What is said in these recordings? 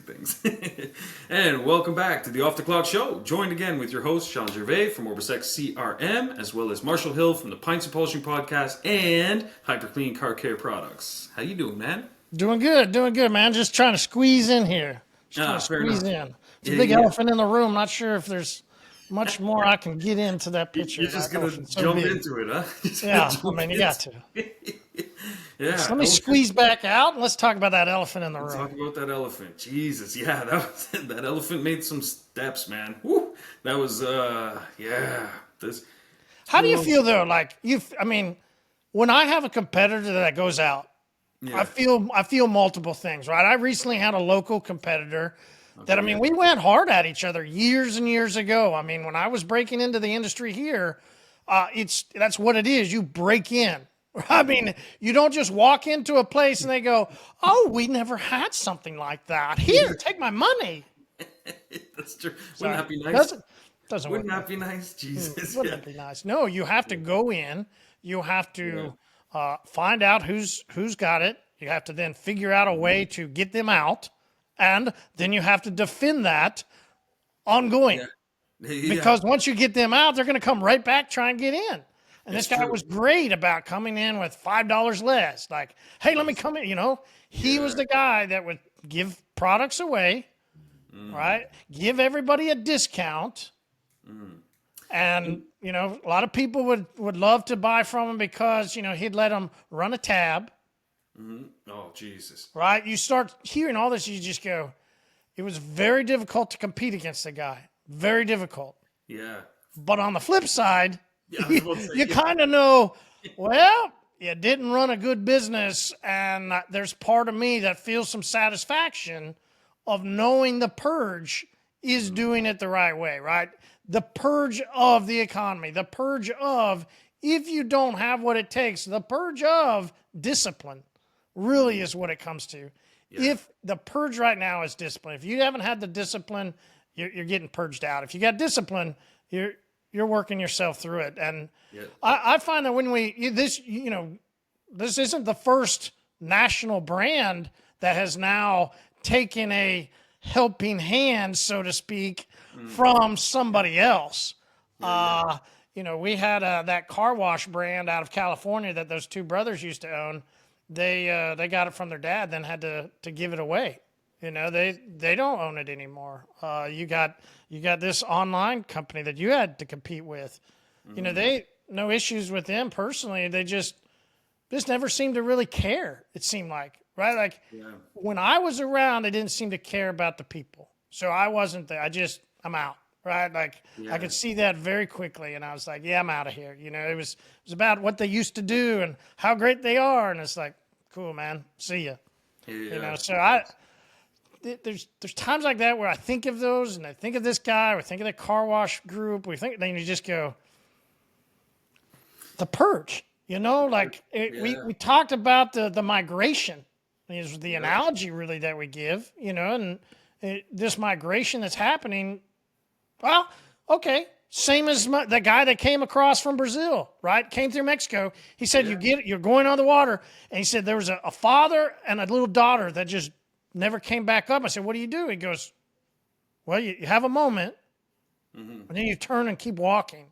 things. And welcome back to the Off the Clock Show. Joined again with your host, Sean Gervais from OrbisX CRM, as well as Marshall Hill from the Pints and Polishing Podcast and Hyperclean Car Care Products. How you doing, man? Doing good, man. Just trying to squeeze in here. Fair enough. In. It's a big elephant in the room. Not sure if there's much more I can get into that picture. You're just going to jump into it, huh? Yeah, I mean, you got to. Yeah. So let me squeeze back out and let's talk about that elephant in the room. Talk about that elephant. Jesus, yeah, that elephant made some steps, man. Woo. That was, yeah. How do you feel though? Like when I have a competitor that goes out, I feel multiple things, right? I recently had a local competitor that, we went hard at each other years and years ago. I mean, when I was breaking into the industry here, that's what it is. You break in. I mean, you don't just walk into a place and they go, "Oh, we never had something like that. Here, take my money." That's true. Wouldn't that be nice? Doesn't Wouldn't that be nice? Jesus. Wouldn't that be nice? No, you have to go in. You have to find out who's got it. You have to then figure out a way to get them out. And then you have to defend that ongoing. Yeah. Because once you get them out, they're going to come right back, try and get in. And this guy was great about coming in with $5 less. Like, hey, let me come in. He was the guy that would give products away, right? Give everybody a discount. And, a lot of people would love to buy from him because, he'd let them run a tab. Oh, Jesus. Right? You start hearing all this, you just go, it was very difficult to compete against the guy. Very difficult. Yeah. But on the flip side, you kind of know, well, you didn't run a good business, and there's part of me that feels some satisfaction of knowing the purge is doing it the right way, right? The purge of the economy, the purge of, if you don't have what it takes, the purge of discipline really is what it comes to. Yeah. If the purge right now is discipline, if you haven't had the discipline, you're getting purged out. If you got discipline, you're working yourself through it. And I find that when this isn't the first national brand that has now taken a helping hand, so to speak, from somebody else. We had that car wash brand out of California that those two brothers used to own. They got it from their dad, then had to give it away. They don't own it anymore. You got this online company that you had to compete with. They no issues with them personally. They just never seemed to really care. It seemed like, right? Like when I was around, they didn't seem to care about the people. So I wasn't there. I'm out. Right? Like I could see that very quickly. And I was like, yeah, I'm out of here. It was about what they used to do and how great they are. And it's like, cool, man. See ya. Yeah. So there's times like that where I think of those and I think of this guy, or think of the car wash group. Then you just go, the purge, we talked about the migration is the analogy really that we give, and this migration that's happening. Well, okay. Same as the guy that came across from Brazil, right? Came through Mexico. He said, you're going on the water. And he said there was a father and a little daughter that just never came back up. I said, what do you do? He goes, well, you have a moment, and then you turn and keep walking.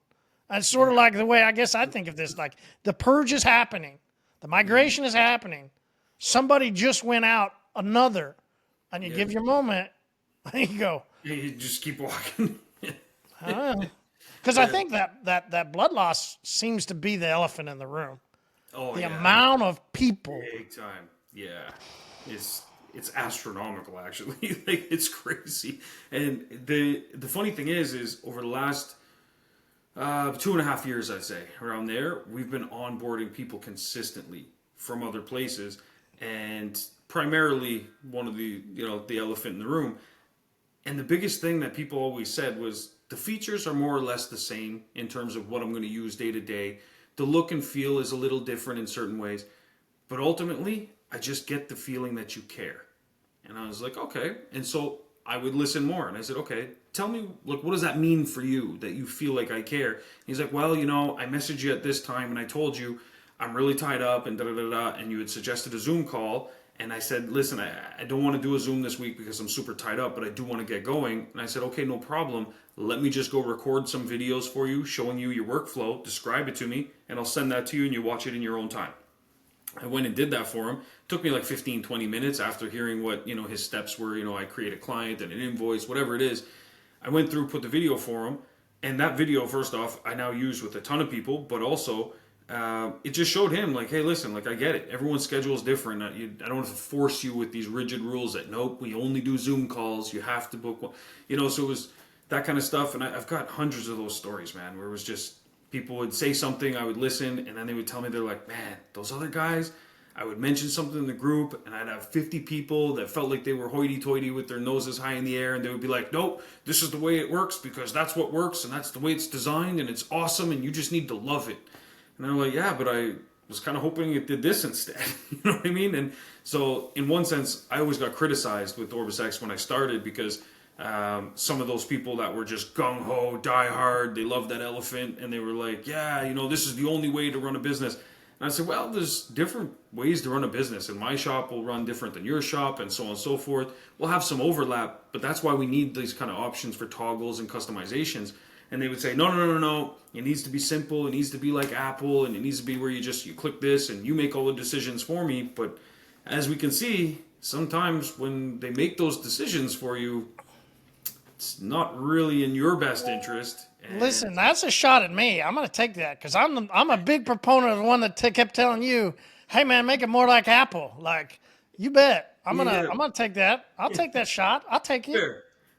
And it's sort of like the way I guess I think of this, like the purge is happening. The migration is happening. Somebody just went out, another, and you give your moment, and you go. You just keep walking. Because I think that blood loss seems to be the elephant in the room. Oh, the amount of people. Big time. Yeah. It's astronomical, actually. Like, it's crazy. And the funny thing is over the last 2.5 years, I'd say, around there, we've been onboarding people consistently from other places. And primarily one of the elephant in the room. And the biggest thing that people always said was, the features are more or less the same in terms of what I'm going to use day to day. The look and feel is a little different in certain ways. But ultimately, I just get the feeling that you care. And I was like, okay. And so I would listen more. And I said, okay, tell me, look, what does that mean for you that you feel like I care? And he's like, well, I messaged you at this time and I told you I'm really tied up and da-da-da-da. And you had suggested a Zoom call. And I said, listen, I don't want to do a Zoom this week because I'm super tied up, but I do want to get going. And I said, okay, no problem. Let me just go record some videos for you, showing you your workflow, describe it to me, and I'll send that to you and you watch it in your own time. I went and did that for him. It took me like 15, 20 minutes after hearing what, his steps were. I create a client and an invoice, whatever it is. I went through, put the video for him. And that video, first off, I now use with a ton of people, but also it just showed him like, hey, listen, like I get it. Everyone's schedule is different. I don't have to force you with these rigid rules that, nope, we only do Zoom calls. You have to book one. So it was that kind of stuff. And I've got hundreds of those stories, man, where it was just people would say something, I would listen, and then they would tell me, they're like, man, those other guys, I would mention something in the group, and I'd have 50 people that felt like they were hoity-toity with their noses high in the air, and they would be like, nope, this is the way it works because that's what works, and that's the way it's designed, and it's awesome, and you just need to love it. And I'm like, yeah, but I was kind of hoping it did this instead. You know what I mean? And so in one sense, I always got criticized with OrbisX when I started because some of those people that were just gung-ho, die-hard, they loved that elephant, and they were like, yeah, this is the only way to run a business. And I said, well, there's different ways to run a business, and my shop will run different than your shop, and so on and so forth. We'll have some overlap, but that's why we need these kind of options for toggles and customizations. And they would say, no. It needs to be simple. It needs to be like Apple, and it needs to be where you click this, and you make all the decisions for me. But as we can see, sometimes when they make those decisions for you, it's not really in your best interest. And listen, that's a shot at me. I'm going to take that because I'm a big proponent of the one that kept telling you, hey, man, make it more like Apple. Like, you bet. I'm gonna take that. I'll take that shot. I'll take it.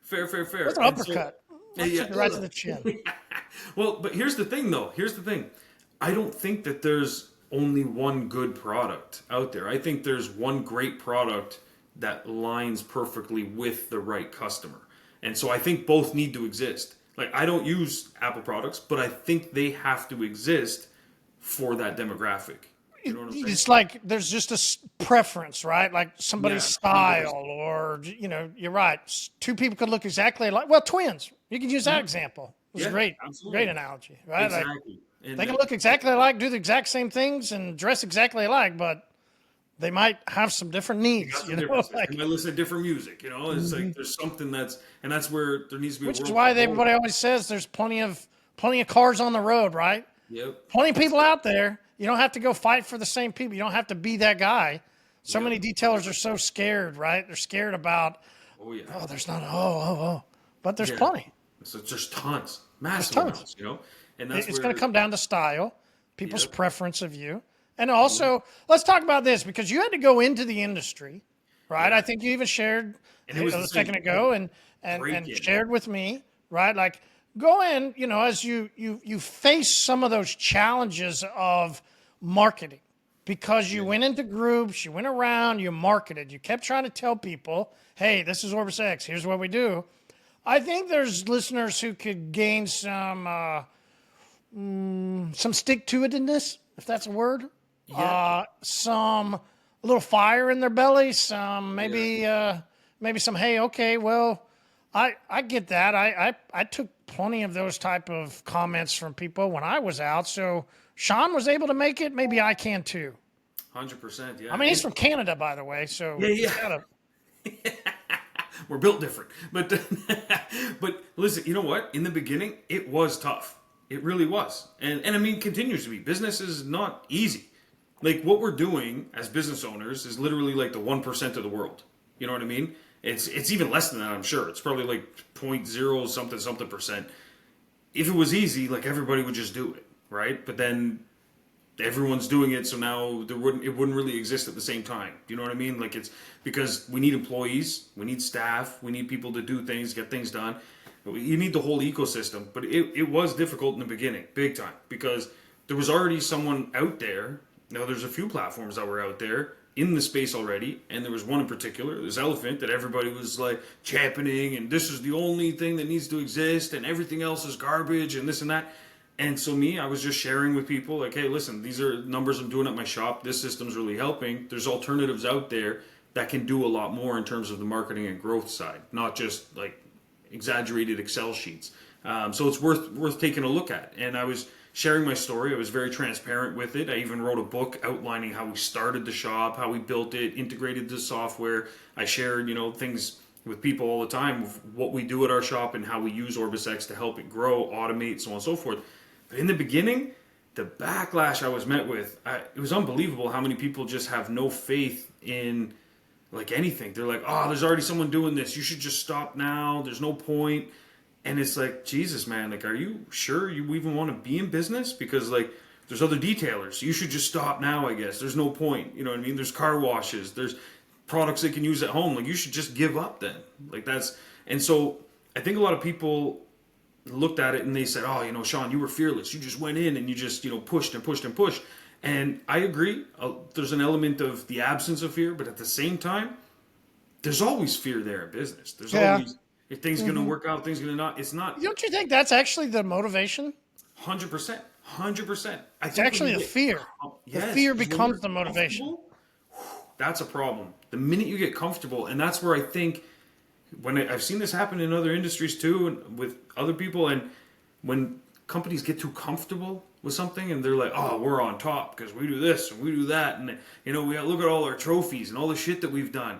Fair. That's an uppercut. Right to the chin. Well, but here's the thing, though. I don't think that there's only one good product out there. I think there's one great product that lines perfectly with the right customer. And so I think both need to exist. Like, I don't use Apple products, but I think they have to exist for that demographic. You know what I'm saying? It's like there's just a preference, right? Like somebody's style, or you're right. Two people could look exactly alike. Well, twins. You could use that example. It was great, absolutely. Great analogy, right? Exactly. Like, they can look exactly alike, do the exact same things, and dress exactly alike, but they might have some different needs. They might listen to different music. It's like there's something that's where there needs to be. Which is why everybody always says there's plenty of cars on the road, right? Yep. Plenty of people out there. You don't have to go fight for the same people. You don't have to be that guy. So many detailers are so scared, right? They're scared about, there's not, but there's plenty. So there's tons, massive amounts, and it's going to come down to style, people's preference of you. And also, let's talk about this because you had to go into the industry, right? I think you even shared a second ago and shared with me, right? Like, go in, as you face some of those challenges of marketing because you went into groups, you went around, you marketed, you kept trying to tell people, hey, this is OrbisX, here's what we do. I think there's listeners who could gain some stick-to-itiveness, if that's a word. A little fire in their belly, maybe some, hey, okay, well, I get that. I took plenty of those type of comments from people when I was out. So Sean was able to make it. Maybe I can too. 100%. Yeah. I mean, he's from Canada, by the way. So we're built different. But but listen, you know what? In the beginning, it was tough. It really was. And I mean, continues to be. Business is not easy. Like, what we're doing as business owners is literally like the 1% of the world. You know what I mean? It's even less than that, I'm sure. It's probably like 0.0 something percent. If it was easy, like, everybody would just do it, right? But then everyone's doing it, so now it wouldn't really exist at the same time. Do you know what I mean? Like, it's because we need employees, we need staff, we need people to do things, get things done. You need the whole ecosystem. But it was difficult in the beginning, big time, because there was already someone out there. Now, there's a few platforms that were out there in the space already, and there was one in particular, this elephant, that everybody was like championing, and this is the only thing that needs to exist, and everything else is garbage, and this and that. And so I was just sharing with people, like, hey, listen, these are numbers I'm doing at my shop. This system's really helping. There's alternatives out there that can do a lot more in terms of the marketing and growth side, not just like exaggerated Excel sheets. So it's worth taking a look at. And I was sharing my story. I was very transparent with it. I even wrote a book outlining how we started the shop, how we built it, integrated the software. I shared, things with people all the time, what we do at our shop and how we use OrbisX to help it grow, automate, so on and so forth. But in the beginning, the backlash I was met with, it was unbelievable how many people just have no faith in like anything. They're like, oh, there's already someone doing this. You should just stop now. There's no point. And it's like, Jesus, man, like, are you sure you even want to be in business? Because, like, there's other detailers. You should just stop now, I guess. There's no point. You know what I mean? There's car washes. There's products they can use at home. Like, you should just give up then. Like, that's... And so I think a lot of people looked at it and they said, oh, Sean, you were fearless. You just went in and you just, pushed and pushed and pushed. And I agree. There's an element of the absence of fear. But at the same time, there's always fear there in business. There's always... If things going to work out, things going to not. It's not. Don't you think that's actually the motivation? 100%. 100%. It's actually the fear. The fear becomes the motivation. That's a problem. The minute you get comfortable, and that's where I think, I've seen this happen in other industries too, and with other people, and when companies get too comfortable with something, and they're like, oh, we're on top because we do this and we do that, and we look at all our trophies and all the shit that we've done,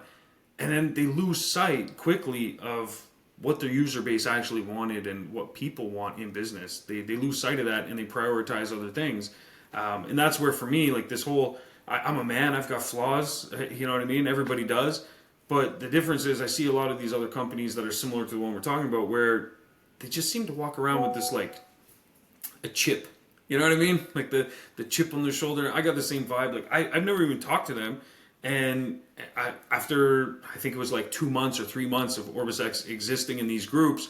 and then they lose sight quickly of what their user base actually wanted and what people want in business. They lose sight of that and they prioritize other things. And that's where, for me, like this whole, I'm a man, I've got flaws, you know what I mean? Everybody does. But the difference is I see a lot of these other companies that are similar to the one we're talking about where they just seem to walk around with this, like, a chip. You know what I mean? Like the chip on their shoulder. I got the same vibe. Like, I've never even talked to them. And after, I think it was like 2 months or 3 months of OrbisX existing in these groups,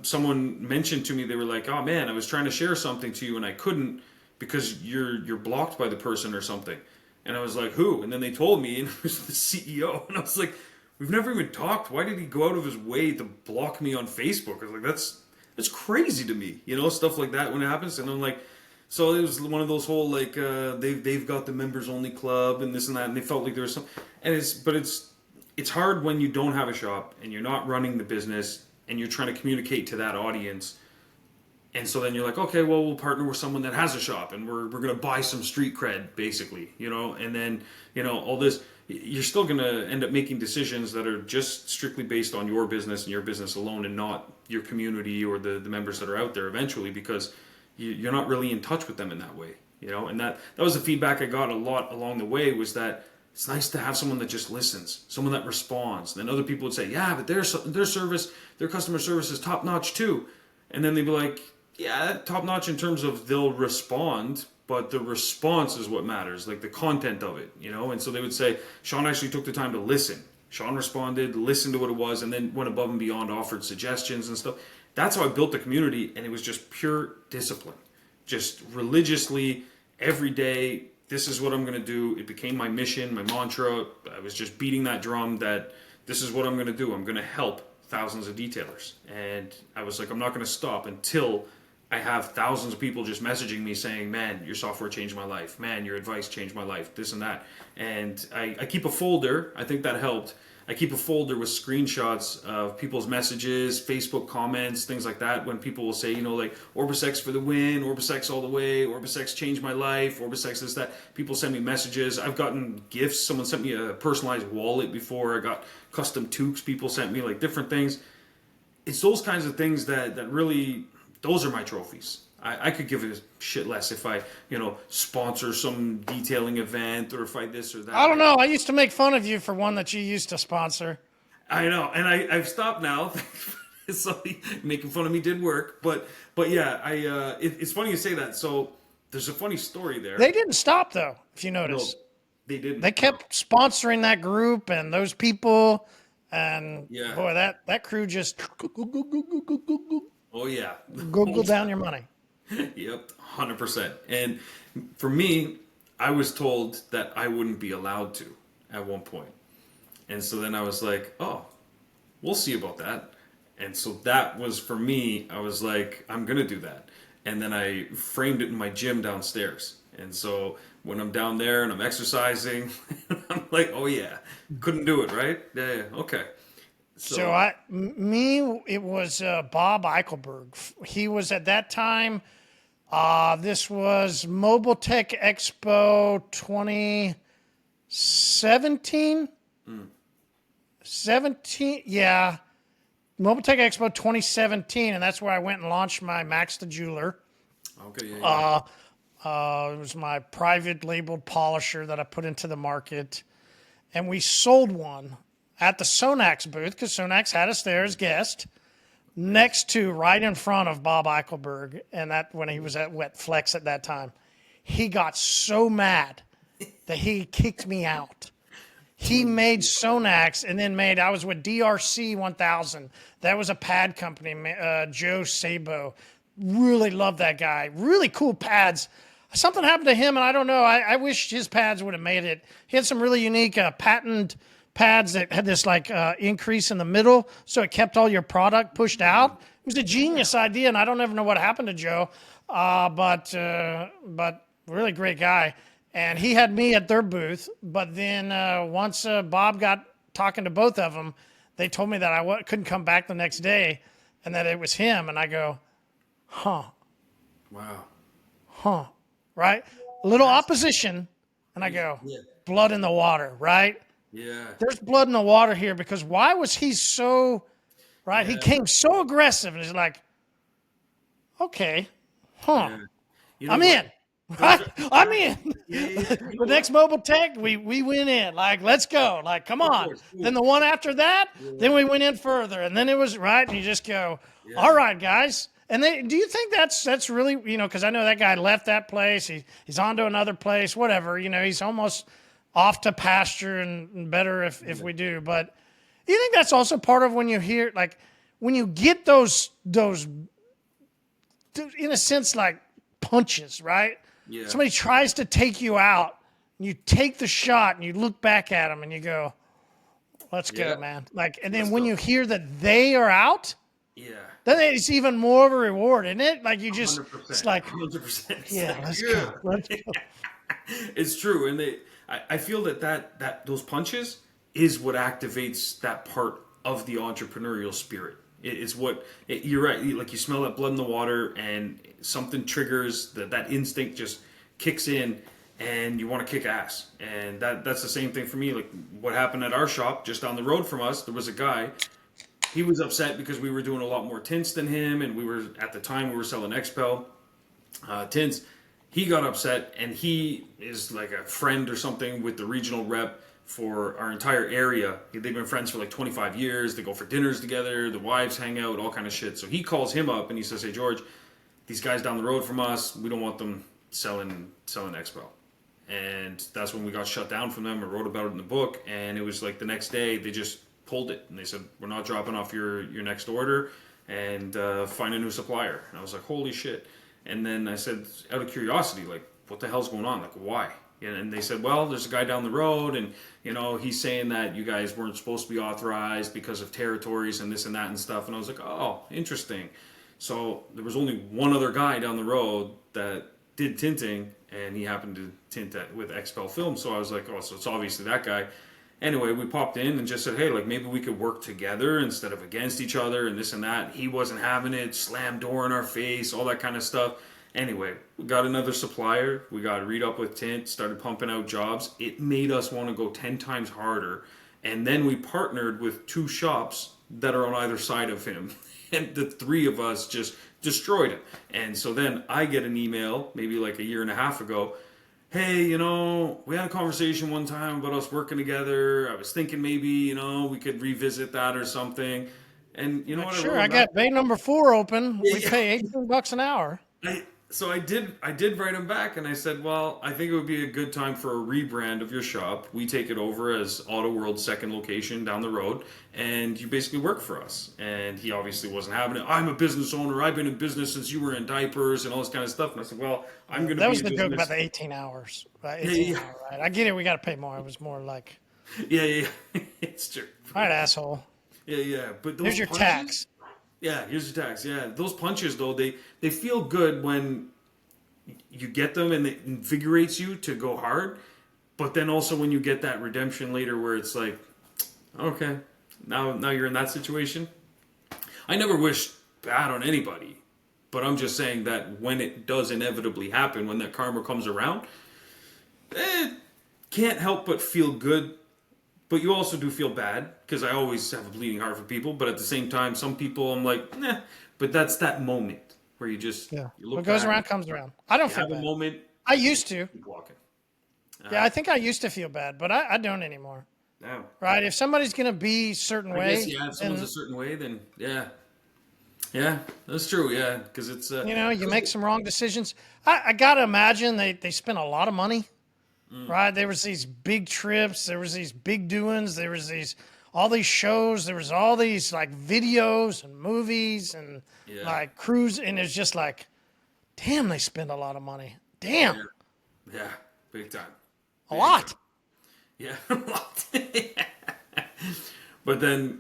someone mentioned to me, they were like, oh man, I was trying to share something to you and I couldn't because you're blocked by the person or something. And I was like, who? And then they told me, and it was the CEO. And I was like, we've never even talked. Why did he go out of his way to block me on Facebook? I was like, that's crazy to me, stuff like that when it happens. And I'm like, so it was one of those whole, like, they've got the members only club and this and that, and they felt like there was some, and it's hard when you don't have a shop and you're not running the business and you're trying to communicate to that audience. And so then you're like, okay, well, we'll partner with someone that has a shop and we're going to buy some street cred, basically, and then, all this, you're still going to end up making decisions that are just strictly based on your business and your business alone and not your community or the members that are out there eventually, because you're not really in touch with them in that way, and that was the feedback I got a lot along the way, was that it's nice to have someone that just listens, someone that responds. Then other people would say, yeah, but their service, their customer service is top notch too. And then they'd be like, yeah, top notch in terms of they'll respond, but the response is what matters, like the content of it, And so they would say, Sean actually took the time to listen. Sean responded, listened to what it was, and then went above and beyond, offered suggestions and stuff. That's how I built the community, and it was just pure discipline. Just religiously, every day, this is what I'm going to do. It became my mission, my mantra. I was just beating that drum that this is what I'm going to do. I'm going to help thousands of detailers. And I was like, I'm not going to stop until I have thousands of people just messaging me saying, man, your software changed my life. Man, your advice changed my life, this and that. And I keep a folder. I think that helped. I keep a folder with screenshots of people's messages, Facebook comments, things like that. When people will say, like, OrbisX for the win, OrbisX all the way, OrbisX changed my life, OrbisX this, that. People send me messages. I've gotten gifts. Someone sent me a personalized wallet before. I got custom toques people sent me, like different things. It's those kinds of things that really, those are my trophies. I could give a shit less if I, sponsor some detailing event or if I this or that. I don't know. I used to make fun of you for one that you used to sponsor. I know, and I've stopped now. So making fun of me did work, but yeah, it's funny you say that. So there's a funny story there. They didn't stop though, if you notice. No, they didn't. They kept sponsoring that group and those people, and yeah. Boy, that crew just oh yeah, Google down your money. Yep, 100%. And for me, I was told that I wouldn't be allowed to at one point. And so then I was like, oh, we'll see about that. And so that was, for me, I was like, I'm going to do that. And then I framed it in my gym downstairs. And so when I'm down there and I'm exercising, I'm like, oh yeah, couldn't do it, right? Yeah, okay. So it was Bob Eichelberg. He was at that time This was Mobile Tech Expo 2017. 17, yeah. Mobile Tech Expo 2017, and that's where I went and launched my Max the Jeweler. Okay, yeah. It was my private labeled polisher that I put into the market. And we sold one at the Sonax booth, because Sonax had us there as guest, next to, right in front of Bob Eichelberg, and that when he was at Wet Flex at that time. He got so mad that he kicked me out. He made Sonax and then I was with DRC 1000. That was a pad company, Joe Sabo. Really loved that guy. Really cool pads. Something happened to him, and I don't know. I wish his pads would have made it. He had some really unique patent pads that had this increase in the middle, so it kept all your product pushed out. It was a genius idea, and I don't ever know what happened to Joe, but really great guy. And he had me at their booth, but then once Bob got talking to both of them, they told me that I couldn't come back the next day, and that it was him. And I go, huh, right? A little opposition, and I go, blood in the water, right? Yeah. There's blood in the water here, because why was he so, right? Yeah. He came so aggressive, and he's like, okay, Yeah. You know I'm what? in. I'm in. The next Mobile Tech, we went in. Let's go. Come on. Then the one after that, then we went in further. And then it was right. And you just go, all right, guys. And do you think that's really, because I know that guy left that place. He's on to another place, whatever. He's almost off to pasture, and better if we do. But you think that's also part of when you hear, when you get those in a sense, punches, right? Yeah. Somebody tries to take you out, and you take the shot, and you look back at them, and you go, let's go, man. And then when you hear that they are out, then it's even more of a reward, isn't it? You just, 100%. it's 100%. Yeah, let's go. Let's go. It's true. And I feel that those punches is what activates that part of the entrepreneurial spirit. It's you're right. You smell that blood in the water, and something triggers that instinct just kicks in, and you want to kick ass. And that's the same thing for me. What happened at our shop just down the road from us, there was a guy. He was upset because we were doing a lot more tints than him, and at the time we were selling XPEL tints. He got upset, and he is like a friend or something with the regional rep for our entire area. They've been friends for 25 years. They go for dinners together. The wives hang out, all kind of shit. So he calls him up and he says, "Hey George, these guys down the road from us, we don't want them selling XPEL." And that's when we got shut down from them. I wrote about it in the book, and it was the next day they just pulled it, and they said, "We're not dropping off your next order, and find a new supplier." And I was like, holy shit. And then I said, out of curiosity, what the hell's going on? Why? And they said, well, there's a guy down the road, and he's saying that you guys weren't supposed to be authorized because of territories and this and that and stuff. And I was like, oh, interesting. So there was only one other guy down the road that did tinting, and he happened to tint with XPEL film. So I was like, oh, so it's obviously that guy. Anyway, we popped in and just said, hey, maybe we could work together instead of against each other and this and that. He wasn't having it, slammed door in our face, all that kind of stuff. Anyway, we got another supplier. We got read up with tint, started pumping out jobs. It made us want to go 10 times harder. And then we partnered with 2 shops that are on either side of him. And the 3 of us just destroyed him. And so then I get an email, maybe a year and a half ago. Hey, we had a conversation one time about us working together. I was thinking maybe, we could revisit that or something. And you know what? Sure, I got bay number 4 open. We pay $18 an hour. So I did write him back, and I said, well, I think it would be a good time for a rebrand of your shop. We take it over as Auto World's second location down the road, and you basically work for us. And he obviously wasn't having it. I'm a business owner. I've been in business since you were in diapers and all this kind of stuff. And I said, well, I'm going to be That was the joke about the 18 hours. Right? 18 hours, right? I get it. We got to pay more. It was more like... Yeah. It's true. All right, asshole. Yeah. But those Here's your punches, tax. Yeah, here's your tax. Yeah, those punches, though, they feel good when you get them and it invigorates you to go hard. But then also when you get that redemption later where it's like, okay, now you're in that situation. I never wish bad on anybody. But I'm just saying that when it does inevitably happen, when that karma comes around, it can't help but feel good. But you also do feel bad because I always have a bleeding heart for people. But at the same time, some people I'm like, nah. But that's that moment where you just Yeah. you look What goes back, around comes around. I don't you feel have a bad. moment, I used to. keep walking. Yeah, I think I used to feel bad, but I don't anymore. Yeah. Right? If somebody's going to be a certain I guess way, if someone's a then, certain way, then yeah, that's true. Yeah, because it's you make some wrong decisions. I got to imagine they spent a lot of money, right? There was these big trips. There was these big doings. There was all these shows. There was all these like videos and movies and yeah, like cruise. And it's just like, damn, they spend a lot of money. Damn, yeah, big time. a lot. Yeah, a lot. But then,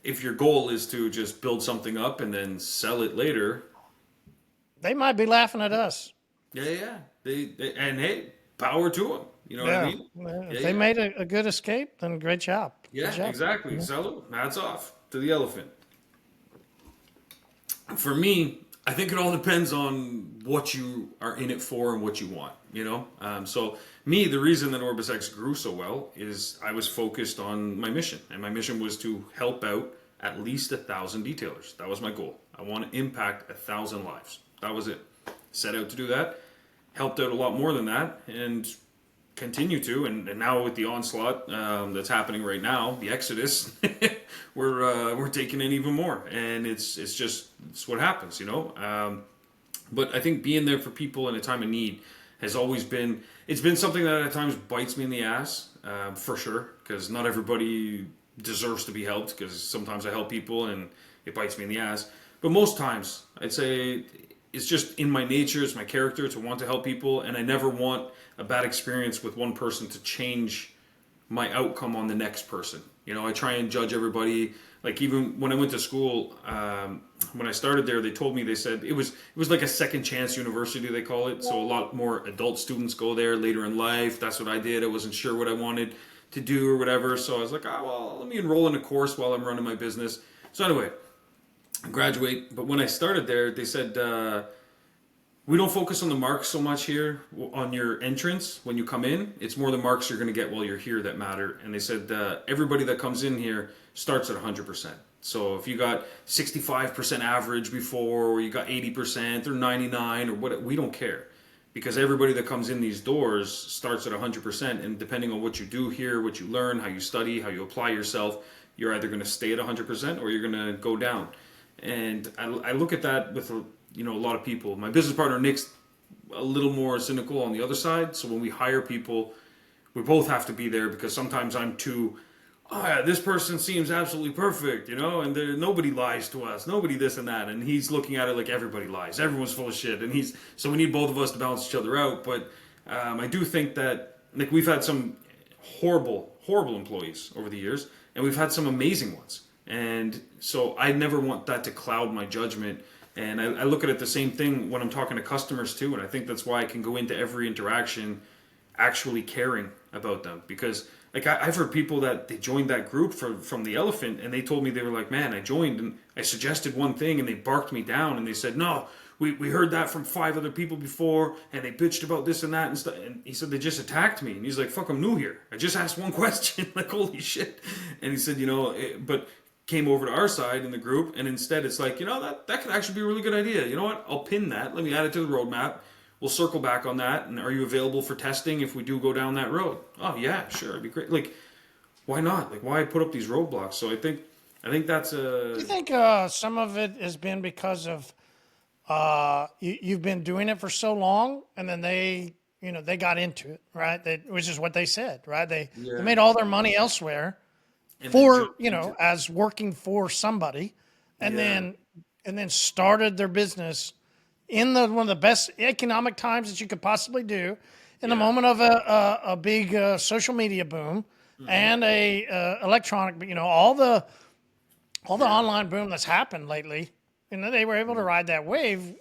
if your goal is to just build something up and then sell it later, They might be laughing at us. yeah, and hey, power to them. You know what I Yeah. mean? If they made a good escape, then great job. Yeah, Good job. exactly. Salute. Hats off to the elephant. For me, I think it all depends on what you are in it for and what you want, you know? So, me, the reason that OrbisX grew so well is I was focused on my mission. And my mission was to help out at least 1,000 detailers. That was my goal. I want to impact 1,000 lives. That was it. Set out to do that. Helped out a lot more than that. And continue to, and now with the onslaught that's happening right now, the exodus, we're taking in even more, and it's what happens, you know. But I think being there for people in a time of need has always been something that at times bites me in the ass, for sure, because not everybody deserves to be helped. Because sometimes I help people and it bites me in the ass, but most times I'd say it's just in my nature, it's my character to want to help people, and I never want a bad experience with one person to change my outcome on the next person. You know, I try and judge everybody. Like even when I went to school, when I started there, they said it was like a second chance university, they call it. So a lot more adult students go there later in life. That's what I did. I wasn't sure what I wanted to do or whatever. So I was like, oh, well, let me enroll in a course while I'm running my business. So anyway, I graduate. But when I started there, they said, we don't focus on the marks so much here on your entrance when you come in. It's more the marks you're going to get while you're here that matter. And they said everybody that comes in here starts at 100%. So if you got 65% average before, or you got 80% or 99 or what, we don't care, because everybody that comes in these doors starts at 100%. And depending on what you do here, what you learn, how you study, how you apply yourself, you're either going to stay at 100% or you're going to go down. And I look at that with a lot of people. My business partner Nick's a little more cynical on the other side. So when we hire people, we both have to be there, because sometimes I'm too, oh yeah, this person seems absolutely perfect, and nobody lies to us, nobody this and that, and he's looking at it like everybody lies, everyone's full of shit, and so we need both of us to balance each other out. But I do think that, like, we've had some horrible employees over the years, and we've had some amazing ones, and so I never want that to cloud my judgment. And I look at it the same thing when I'm talking to customers too, and I think that's why I can go into every interaction actually caring about them. Because like I've heard people that they joined that group from the elephant, and they told me, they were like, man, I joined and I suggested one thing and they barked me down, and they said, no, we heard that from 5 other people before, and they bitched about this and that and stuff. And he said they just attacked me, and he's like, fuck, I'm new here, I just asked one question, like, holy shit. And he said, but came over to our side in the group, and instead it's like, that could actually be a really good idea. You know what? I'll pin that. Let me add it to the roadmap. We'll circle back on that. And are you available for testing if we do go down that road? Oh yeah, sure, it'd be great. Like, why not? Like, why put up these roadblocks? So I think that's a. Do you think some of it has been because of you've been doing it for so long, and then they got into it, right? Which is what they said, right? They made all their money elsewhere. And For as working for somebody, and then started their business in one of the best economic times that you could possibly do, in the moment of a big social media boom, and a electronic, all the online boom that's happened lately. They were able to ride that wave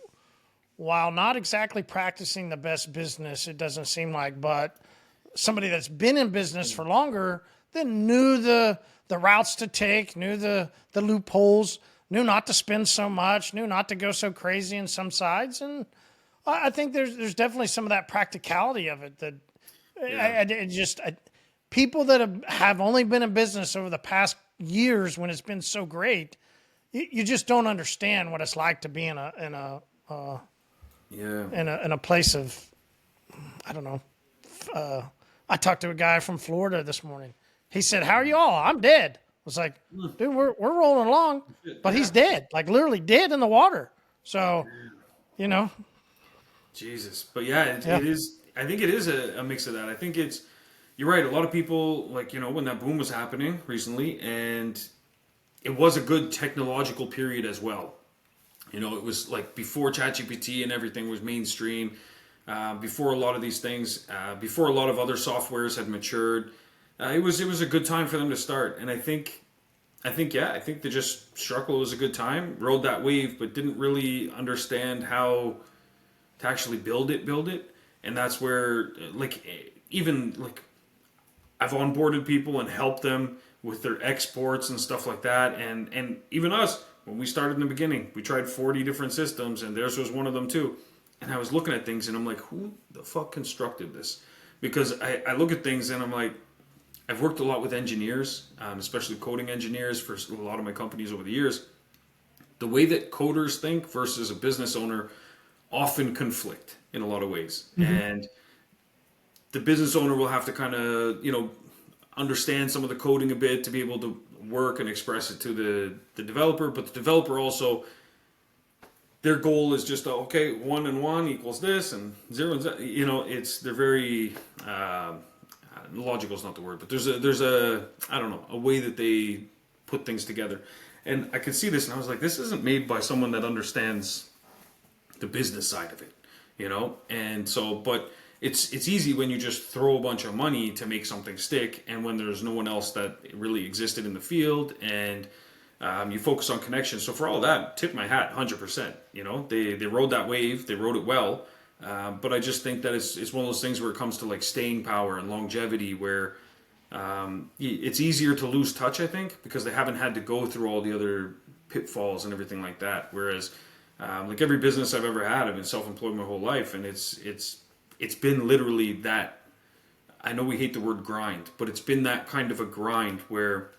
while not exactly practicing the best business, it doesn't seem like, but somebody that's been in business for longer then knew the routes to take, knew the loopholes, knew not to spend so much, knew not to go so crazy in some sides. And I think there's definitely some of that practicality of it that people that have only been in business over the past years when it's been so great, you just don't understand what it's like to be in a place of, I don't know. I talked to a guy from Florida this morning. He said, "How are you all?" "I'm dead." I was like, "Dude, we're rolling along," but he's dead, like literally dead in the water. So, Jesus. But it is. I think it is a mix of that. I think you're right. A lot of people, like, when that boom was happening recently, and it was a good technological period as well. It was like before ChatGPT and everything was mainstream, before a lot of these things, before a lot of other softwares had matured. It was a good time for them to start. And I think they just struck. It was a good time, rode that wave, but didn't really understand how to actually build it. And that's where, I've onboarded people and helped them with their exports and stuff like that. And even us, when we started in the beginning, we tried 40 different systems, and theirs was one of them too. And I was looking at things, and I'm like, who the fuck constructed this? Because I look at things, and I'm like, I've worked a lot with engineers, especially coding engineers for a lot of my companies over the years. The way that coders think versus a business owner often conflict in a lot of ways. Mm-hmm. And the business owner will have to kind of, understand some of the coding a bit to be able to work and express it to the developer. But the developer also, their goal is just, 1 and 1 equals this, and 0 and 0. They're very, logical is not the word, but there's a I don't know, a way that they put things together. And I could see this, and I was like, this isn't made by someone that understands the business side of it, And so, but it's easy when you just throw a bunch of money to make something stick, and when there's no one else that really existed in the field, and you focus on connections. So for all that, tip my hat, 100%. They rode that wave, they rode it well. But I just think that it's one of those things where it comes to like staying power and longevity, where it's easier to lose touch, I think, because they haven't had to go through all the other pitfalls and everything like that. Whereas, like every business I've ever had, I've been self-employed my whole life, and it's been literally that. I know we hate the word grind, but it's been that kind of a grind where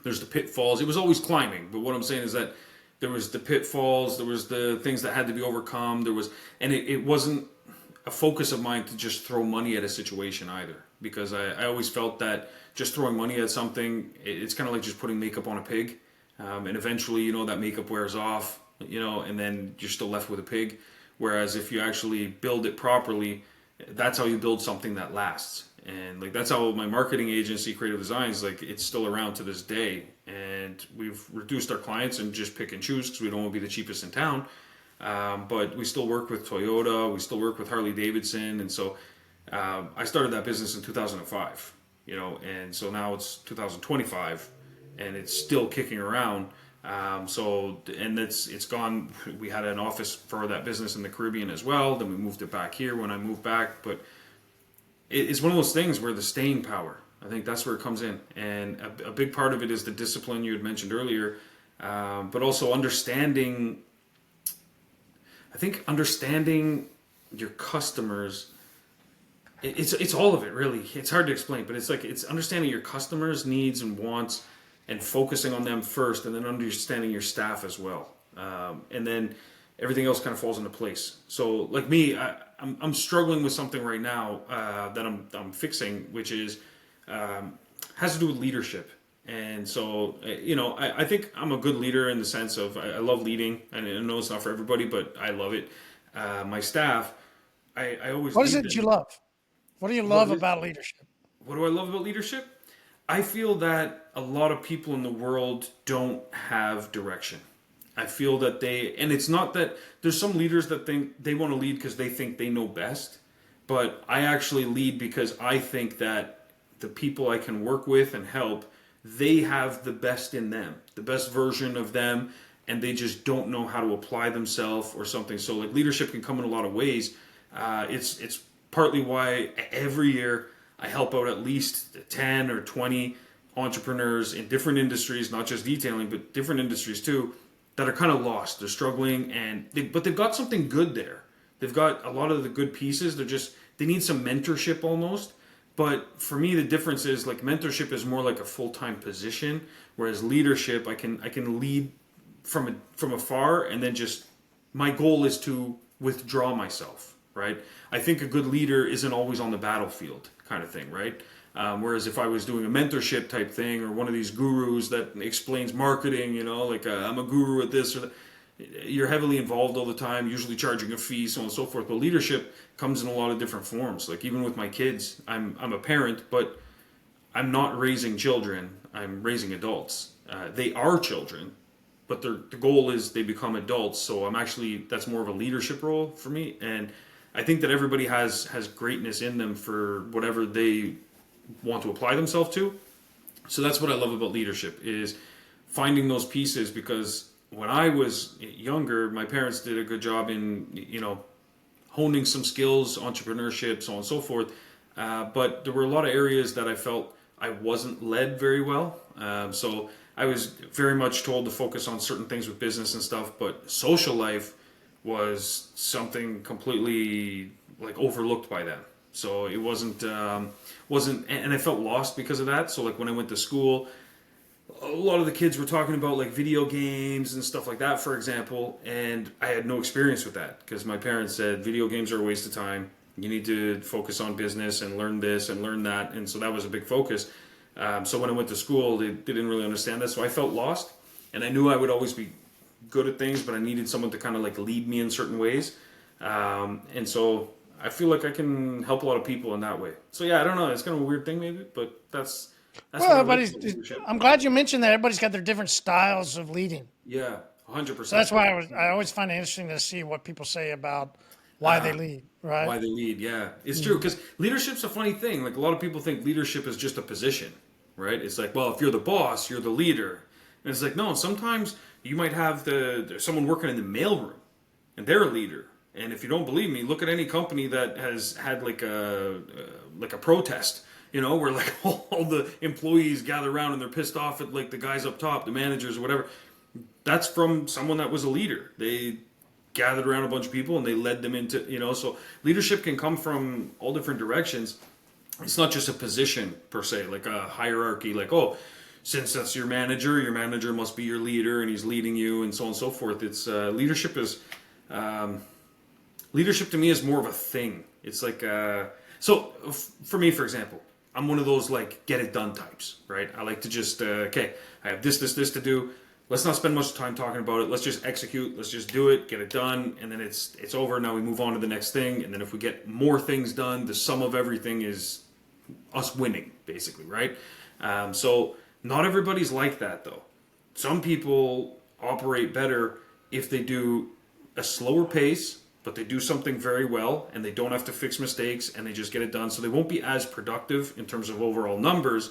there's the pitfalls. It was always climbing, but what I'm saying is that there was the pitfalls, there was the things that had to be overcome, and it wasn't a focus of mine to just throw money at a situation either, because I always felt that just throwing money at something, it's kind of like just putting makeup on a pig, and eventually, that makeup wears off, and then you're still left with a pig. Whereas if you actually build it properly, that's how you build something that lasts. And like that's how my marketing agency, Creative Designs, it's still around to this day. And we've reduced our clients and just pick and choose because we don't want to be the cheapest in town. But we still work with Toyota, we still work with Harley Davidson, and so I started that business in 2005. And so now it's 2025, and it's still kicking around. It's gone. We had an office for that business in the Caribbean as well. Then we moved it back here when I moved back. But it's one of those things where the staying power, I think that's where it comes in. And a big part of it is the discipline you had mentioned earlier, but also understanding your customers. It's all of it, really. It's hard to explain, but it's understanding your customers' needs and wants, and focusing on them first, and then understanding your staff as well. And then everything else kind of falls into place. So like me, I'm struggling with something right now that I'm fixing, which is has to do with leadership. And so, I think I'm a good leader in the sense of I love leading. And I know it's not for everybody, but I love it. My staff, I always. What is it you love? What do you love about leadership? What do I love about leadership? I feel that a lot of people in the world don't have direction. I feel that and it's not that there's some leaders that think they want to lead because they think they know best, but I actually lead because I think that the people I can work with and help, they have the best in them, the best version of them, and they just don't know how to apply themselves or something. So like leadership can come in a lot of ways. It's partly why every year I help out at least 10 or 20 entrepreneurs in different industries, not just detailing, but different industries too, that are kind of lost. They're struggling, but they've got something good there. They've got a lot of the good pieces. They need some mentorship almost. But for me, the difference is like mentorship is more like a full-time position, whereas leadership, I can lead from afar, and then just my goal is to withdraw myself, right? I think a good leader isn't always on the battlefield, kind of thing, right? Whereas if I was doing a mentorship type thing, or one of these gurus that explains marketing, like I'm a guru at this or that, you're heavily involved all the time, usually charging a fee, so on and so forth. But leadership comes in a lot of different forms. Like even with my kids, I'm a parent, but I'm not raising children. I'm raising adults. They are children, but the goal is they become adults. So that's more of a leadership role for me. And I think that everybody has greatness in them for whatever they want to apply themselves to. So that's what I love about leadership, is finding those pieces, because when I was younger, my parents did a good job in, honing some skills, entrepreneurship, so on and so forth. But there were a lot of areas that I felt I wasn't led very well. So I was very much told to focus on certain things with business and stuff, but social life was something completely like overlooked by them. So it wasn't, and I felt lost because of that. So like when I went to school, a lot of the kids were talking about like video games and stuff like that, for example, and I had no experience with that because my parents said video games are a waste of time. You need to focus on business and learn this and learn that, and so that was a big focus. So when I went to school, they didn't really understand that, so I felt lost, and I knew I would always be good at things, but I needed someone to kind of like lead me in certain ways, and so I feel like I can help a lot of people in that way. So yeah, I don't know, it's kind of a weird thing maybe, but that's well, I'm glad you mentioned that. Everybody's got their different styles of leading. Yeah, 100%. So that's why I always find it interesting to see what people say about why they lead, right? Why they lead, yeah. It's true, because leadership's a funny thing. Like a lot of people think leadership is just a position, right? It's like, well, if you're the boss, you're the leader. And it's like, no, sometimes you might have someone working in the mailroom, and they're a leader. And if you don't believe me, look at any company that has had like a protest, where like all the employees gather around and they're pissed off at like the guys up top, the managers or whatever. That's from someone that was a leader. They gathered around a bunch of people and they led them into, so leadership can come from all different directions. It's not just a position per se, like a hierarchy, like, oh, since that's your manager must be your leader and he's leading you and so on and so forth. It's leadership to me is more of a thing. It's like, for me, for example, I'm one of those like get it done types, right? I like to just, I have this to do. Let's not spend much time talking about it. Let's just execute. Let's just do it, get it done, and then it's over. Now we move on to the next thing. And then if we get more things done, the sum of everything is us winning, basically, right? So not everybody's like that, though. Some people operate better if they do a slower pace, but they do something very well, and they don't have to fix mistakes, and they just get it done. So they won't be as productive in terms of overall numbers,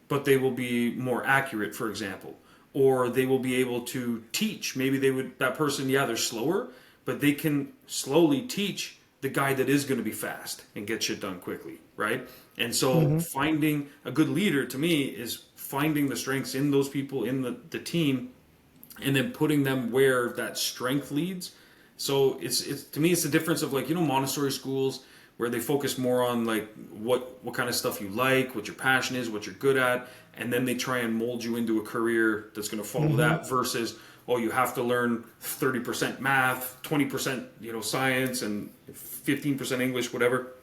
but they will be more accurate, for example. Or they will be able to teach. Maybe that person, they're slower, but they can slowly teach the guy that is going to be fast and get shit done quickly, right? And so finding a good leader, to me, is finding the strengths in those people, in the team, and then putting them where that strength leads. So it's to me, it's the difference of like, Montessori schools where they focus more on like what kind of stuff you like, what your passion is, what you're good at, and then they try and mold you into a career that's going to follow that versus, oh, you have to learn 30% math, 20%, science, and 15% English, whatever,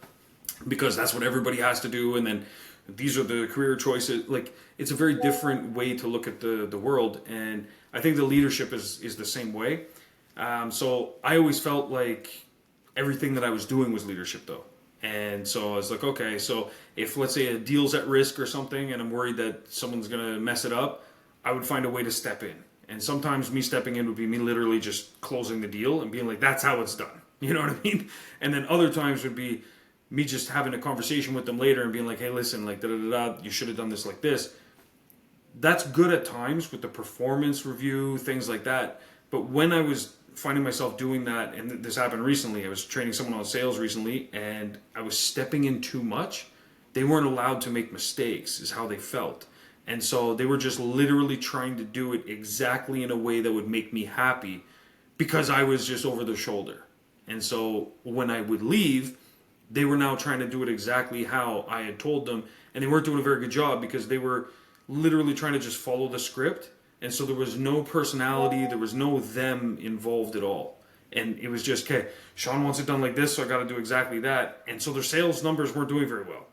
because that's what everybody has to do, and then these are the career choices. Like, it's a very different way to look at the world, and I think the leadership is the same way. So I always felt like everything that I was doing was leadership, though. And so I was like, okay, so if let's say a deal's at risk or something and I'm worried that someone's going to mess it up, I would find a way to step in. And sometimes me stepping in would be me literally just closing the deal and being like, that's how it's done. You know what I mean? And then other times would be me just having a conversation with them later and being like, hey, listen, like, you should have done this like this. That's good at times with the performance review, things like that. But when I was finding myself doing that, and this happened recently, I was training someone on sales recently, and I was stepping in too much. They weren't allowed to make mistakes, is how they felt. And so they were just literally trying to do it exactly in a way that would make me happy because I was just over their shoulder. And so when I would leave, they were now trying to do it exactly how I had told them. And they weren't doing a very good job because they were literally trying to just follow the script. And so there was no personality, there was no them involved at all. And it was just, okay, Sean wants it done like this, so I got to do exactly that. And so their sales numbers weren't doing very well.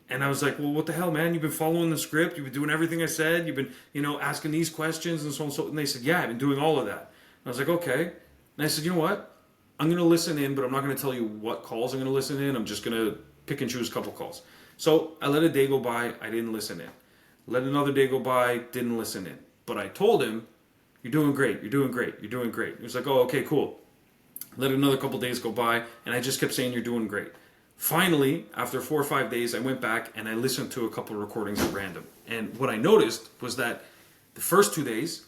And I was like, well, what the hell, man? You've been following the script. You've been doing everything I said. You've been, asking these questions and so on and so. And they said, yeah, I've been doing all of that. And I was like, okay. And I said, you know what? I'm going to listen in, but I'm not going to tell you what calls I'm going to listen in. I'm just going to pick and choose a couple calls. So I let a day go by. I didn't listen in. Let another day go by. Didn't listen in. But I told him, you're doing great. You're doing great. You're doing great. He was like, oh, okay, cool. Let another couple days go by. And I just kept saying, you're doing great. Finally, after 4 or 5 days, I went back and I listened to a couple of recordings at random. And what I noticed was that the first 2 days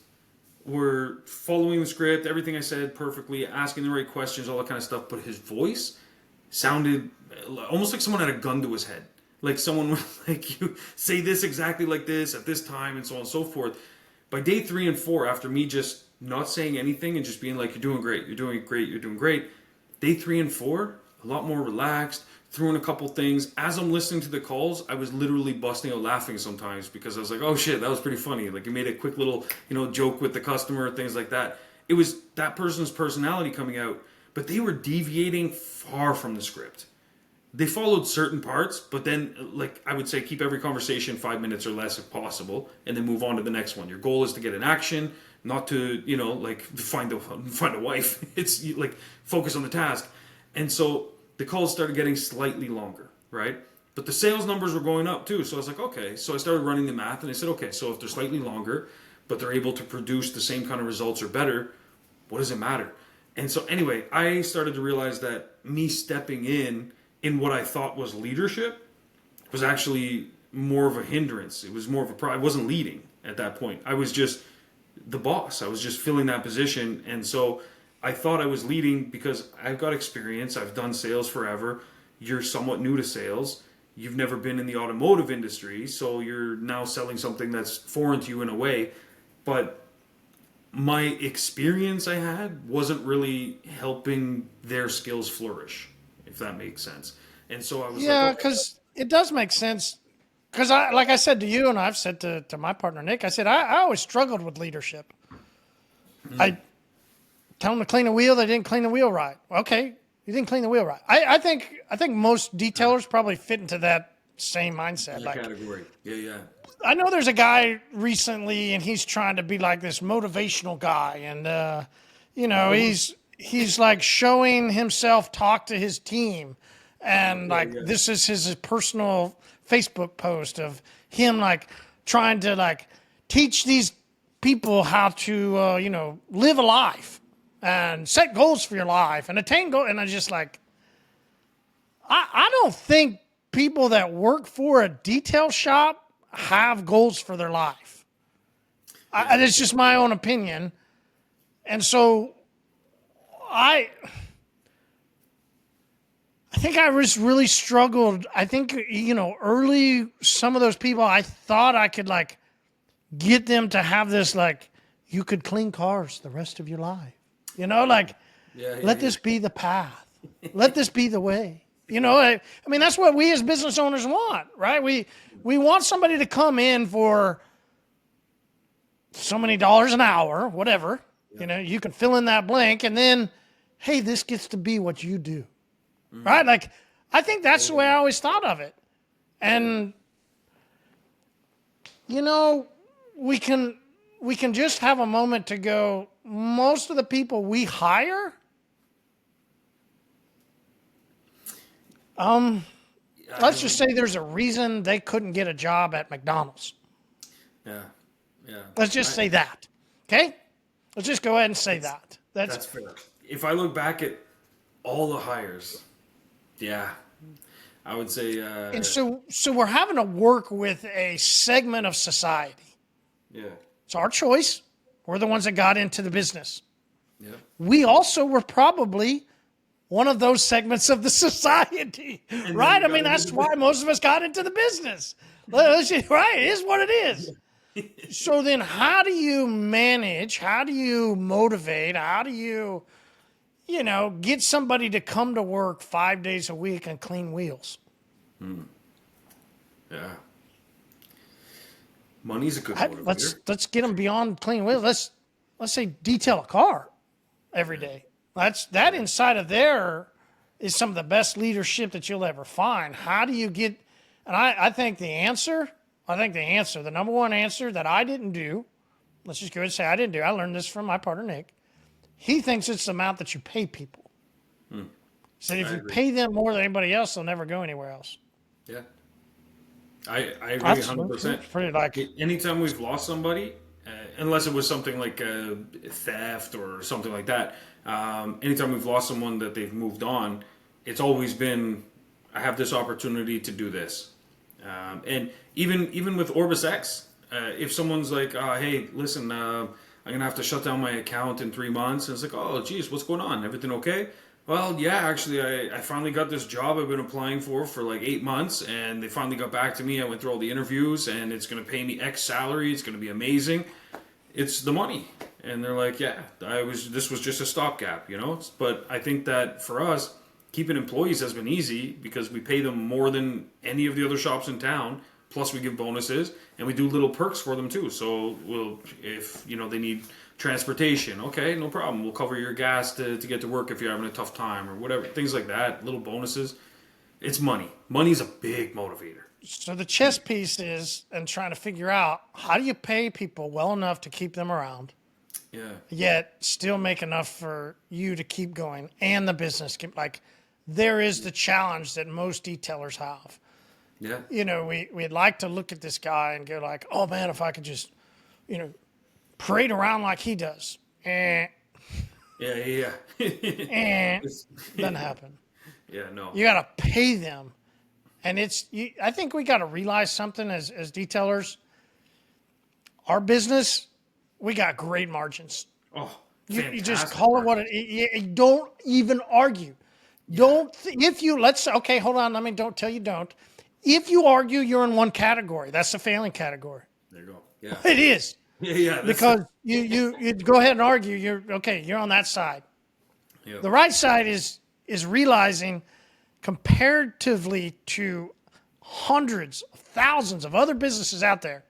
were following the script, everything I said perfectly, asking the right questions, all that kind of stuff. But his voice sounded almost like someone had a gun to his head. Like someone was like, you say this exactly like this at this time and so on and so forth. By day 3 and 4, after me just not saying anything and just being like, you're doing great, you're doing great, you're doing great. Day 3 and 4, a lot more relaxed, threw in a couple things. As I'm listening to the calls, I was literally busting out laughing sometimes because I was like, oh shit, that was pretty funny. Like you made a quick little, joke with the customer, things like that. It was that person's personality coming out, but they were deviating far from the script. They followed certain parts, but then, like I would say, keep every conversation 5 minutes or less if possible, and then move on to the next one. Your goal is to get an action, not to, find a wife. It's like focus on the task. And so the calls started getting slightly longer, right? But the sales numbers were going up too. So I was like, okay. So I started running the math and I said, okay, so if they're slightly longer, but they're able to produce the same kind of results or better, what does it matter? And so anyway, I started to realize that me stepping in what I thought was leadership was actually more of a hindrance. It was more of I wasn't leading at that point. I was just the boss. I was just filling that position. And so I thought I was leading because I've got experience. I've done sales forever. You're somewhat new to sales. You've never been in the automotive industry, so you're now selling something that's foreign to you in a way. But my experience I had wasn't really helping their skills flourish, if that makes sense. And so I was because it does make sense. Because like I said to you, and I've said to my partner Nick, I said I always struggled with leadership. I tell them to clean a wheel, they didn't clean the wheel right. Okay, you didn't clean the wheel right. I think most detailers probably fit into that same mindset. Like, category. Yeah. I know there's a guy recently, and he's trying to be like this motivational guy, and he's like showing himself talk to his team, and this is his personal Facebook post of him like trying to like teach these people how to live a life and set goals for your life and attain goals. And I just like, I don't think people that work for a detail shop have goals for their life. It's just my own opinion. And so I think I just really struggled. I think, early, some of those people, I thought I could like get them to have this, like, you could clean cars the rest of your life. Let this be the path. Let this be the way. I mean, that's what we as business owners want, right? We want somebody to come in for so many dollars an hour, whatever. Yeah. You can fill in that blank, and then, hey, this gets to be what you do, right? Like, I think that's the way I always thought of it. And, we can just have a moment to go, most of the people we hire, let's just say there's a reason they couldn't get a job at McDonald's. Yeah. Let's just say that, okay? Let's just go ahead and say that. That's fair. If I look back at all the hires, I would say... and so we're having to work with a segment of society. Yeah. It's our choice. We're the ones that got into the business. Yeah. We also were probably one of those segments of the society, right? I mean, that's why most of us got into the business. Right? It is what it is. So then how do you manage? How do you motivate? How do you, get somebody to come to work 5 days a week and clean wheels? Yeah. Money's a good motivator. Let's get them beyond clean wheels. Let's say detail a car every day. That inside of there is some of the best leadership that you'll ever find. How do you get? And I think the number one answer that I didn't do, let's just go ahead and say I didn't do. I learned this from my partner Nick. He thinks it's the amount that you pay people. He said if you pay them more than anybody else, they'll never go anywhere else. Yeah. I agree 100%. Pretty like anytime we've lost somebody, unless it was something like theft or something like that, anytime we've lost someone that they've moved on, it's always been, I have this opportunity to do this. And even with OrbisX, if someone's like, hey, listen, I'm going to have to shut down my account in 3 months. And it's like, oh, geez, what's going on? Everything okay? Well, yeah, actually, I finally got this job I've been applying for like 8 months, and they finally got back to me. I went through all the interviews, and it's going to pay me X salary. It's going to be amazing. It's the money. And they're like, yeah, this was just a stopgap, But I think that for us, keeping employees has been easy because we pay them more than any of the other shops in town. Plus, we give bonuses, and we do little perks for them too. So, if they need transportation, okay, no problem. We'll cover your gas to get to work if you're having a tough time or whatever. Things like that, little bonuses. It's money. Money's a big motivator. So the chess piece is, and trying to figure out how do you pay people well enough to keep them around, yet still make enough for you to keep going and the business there is the challenge that most detailers have. Yeah. We'd like to look at this guy and go like, oh man, if I could just, parade around like he does. Yeah. Doesn't happen. Yeah, no. You got to pay them. And I think we got to realize something as detailers. Our business, we got great margins. Oh, you just call it what it is. You don't even argue. Yeah. Okay, hold on. Don't tell you don't. If you argue, you're in one category. That's the failing category. There you go. Yeah. It is. Yeah. Because you go ahead and argue. You're on that side. Yep. The right side is realizing comparatively to hundreds of thousands of other businesses out there,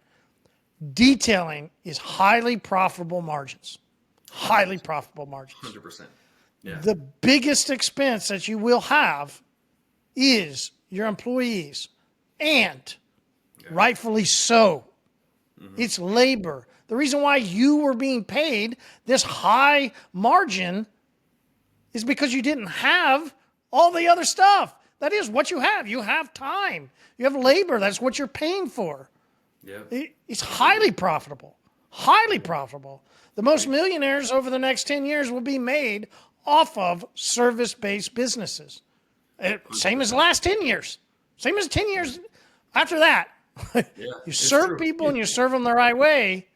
detailing is highly profitable margins. Highly profitable margins. 100%. Yeah. The biggest expense that you will have is your employees, and rightfully so. Mm-hmm. It's labor. The reason why you were being paid this high margin is because you didn't have all the other stuff. That is what you have. You have time. You have labor. That's what you're paying for. Yeah. It's highly profitable. Highly profitable. The most millionaires over the next 10 years will be made off of service-based businesses. Same as the last 10 years. Same as 10 years after that. You serve people and you serve them the right way.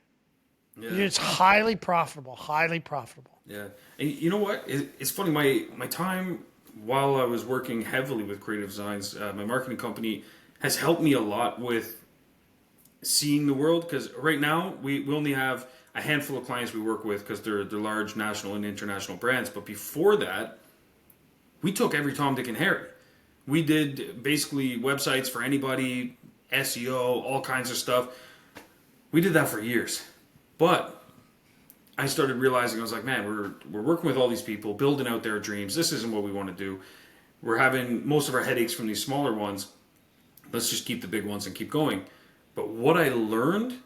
Yeah. It's highly profitable. Highly profitable. Yeah. And you know what? It's funny. My time while I was working heavily with creative designs, my marketing company has helped me a lot with seeing the world. Because right now we only have a handful of clients we work with because they're large national and international brands. But before that, we took every Tom, Dick, and Harry. We did basically websites for anybody, SEO, all kinds of stuff. We did that for years. But I started realizing, I was like, man, we're working with all these people, building out their dreams. This isn't what we want to do. We're having most of our headaches from these smaller ones. Let's just keep the big ones and keep going. But what I learned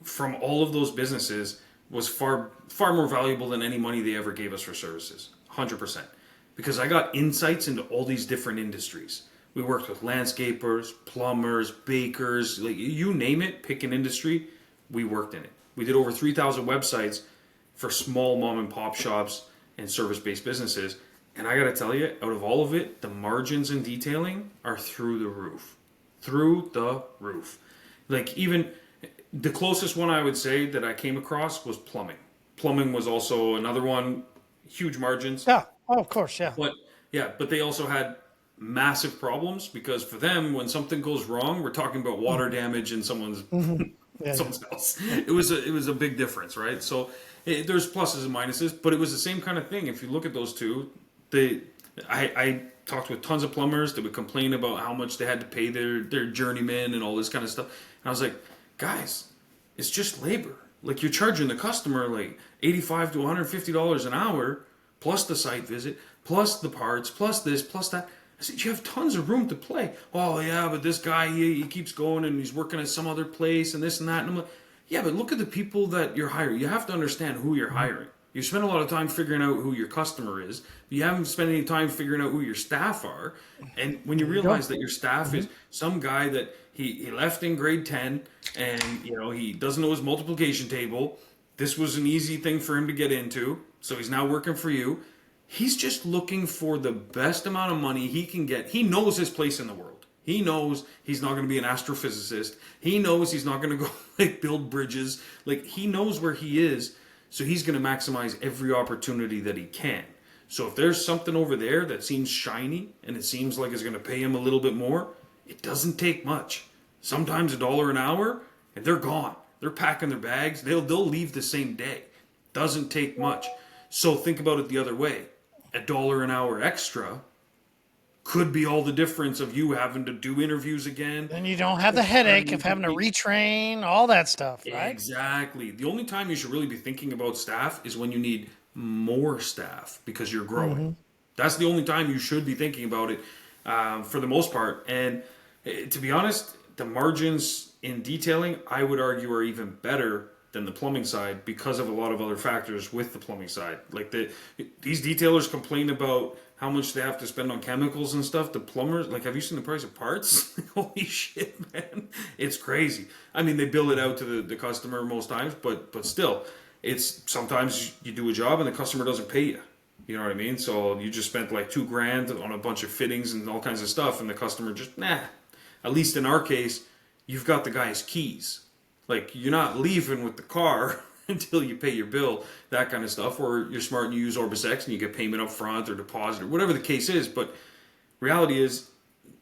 from all of those businesses was far more valuable than any money they ever gave us for services. 100%. Because I got insights into all these different industries. We worked with landscapers, plumbers, bakers, like you name it, pick an industry, we worked in it. We did over 3,000 websites for small mom and pop shops and service-based businesses. And I got to tell you, out of all of it, the margins in detailing are through the roof. Through the roof. Like even the closest one I would say that I came across was plumbing. Plumbing was also another one, huge margins. Yeah. Oh, of course, yeah. But they also had massive problems because for them, when something goes wrong, we're talking about water damage in someone's Yeah. someone else. It was a big difference, right? So there's pluses and minuses, but it was the same kind of thing. If you look at those two, I talked with tons of plumbers that would complain about how much they had to pay their journeyman and all this kind of stuff. And I was like, guys, it's just labor. Like, you're charging the customer like $85 to $150 an hour, plus the site visit, plus the parts, plus this, plus that. I said, you have tons of room to play. Oh yeah, but this guy, he keeps going and he's working at some other place and this and that. And I'm like, yeah, but look at the people that you're hiring. You have to understand who you're hiring. You spend a lot of time figuring out who your customer is. But you haven't spent any time figuring out who your staff are. And when you realize that your staff is some guy that he left in grade 10 and he doesn't know his multiplication table. This was an easy thing for him to get into. So he's now working for you. He's just looking for the best amount of money he can get. He knows his place in the world. He knows he's not going to be an astrophysicist. He knows he's not going to go build bridges. Like, he knows where he is. So he's going to maximize every opportunity that he can. So if there's something over there that seems shiny and it seems like it's going to pay him a little bit more, it doesn't take much. Sometimes $1 an hour and they're gone. They're packing their bags. They'll leave the same day. Doesn't take much. So think about it the other way. $1 an hour extra could be all the difference of you having to do interviews again. And you don't have the headache of having to retrain, all that stuff, right? Exactly. The only time you should really be thinking about staff is when you need more staff because you're growing. That's the only time you should be thinking about it, for the most part. And to be honest, the margins in detailing, I would argue, are even better than the plumbing side because of a lot of other factors with the plumbing side. Like, these detailers complain about how much they have to spend on chemicals and stuff. The plumbers, like, have you seen the price of parts? Holy shit, man. It's crazy. I mean, they bill it out to the customer most times, but still, it's sometimes you do a job and the customer doesn't pay you. You know what I mean? So you just spent like $2,000 on a bunch of fittings and all kinds of stuff, and the customer just, nah. At least in our case, you've got the guy's keys. Like, you're not leaving with the car until you pay your bill, that kind of stuff. Or you're smart and you use OrbisX and you get payment up front or deposit or whatever the case is. But reality is,